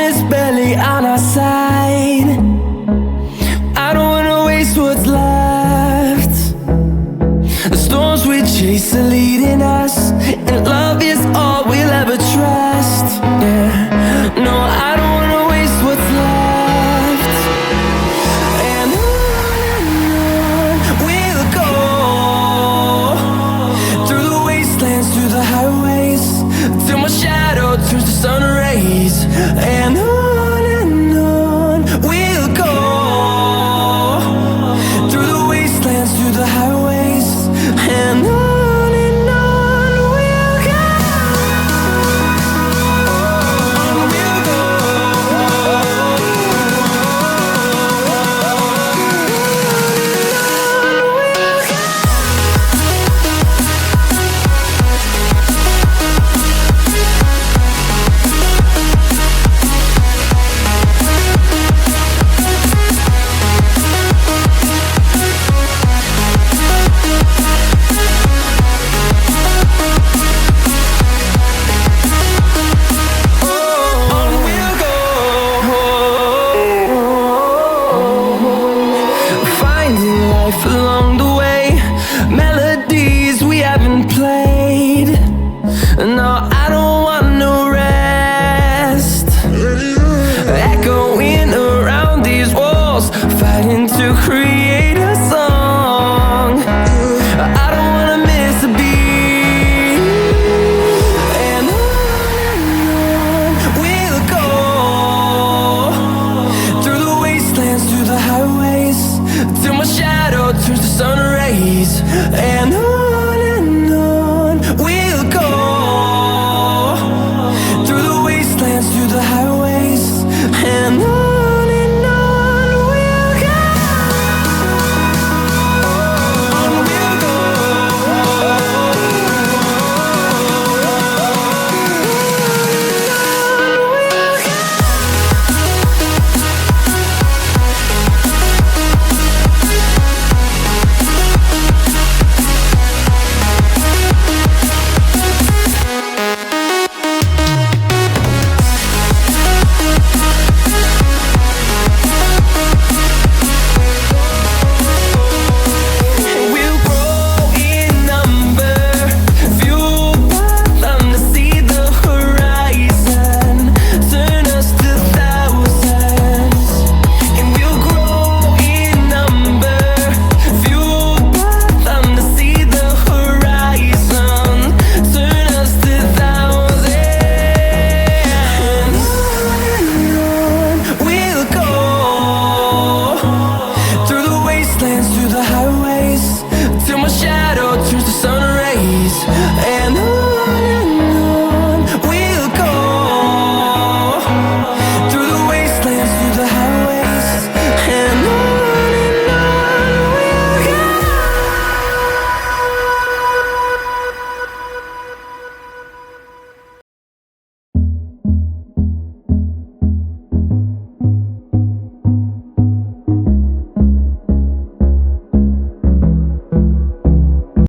is barely on our side. I don't wanna waste what's left. The storms we chase are leading us, and love is all we'll ever trust. Yeah, no, I don't wanna waste what's left. And on we'll go, through the wastelands, through the highways, till my shadow turns to sun rays. And on we'll go, through the wastelands, through the highways, and on we'll go. On we'll go. On we'll go. Finding life along the way, melodies we haven't played. No, I don't want no rest. Echoing around these walls, fighting to create a song. I don't wanna miss a beat. And on we'll go, through the wastelands, through the highways, till my shadow turns to sun rays. And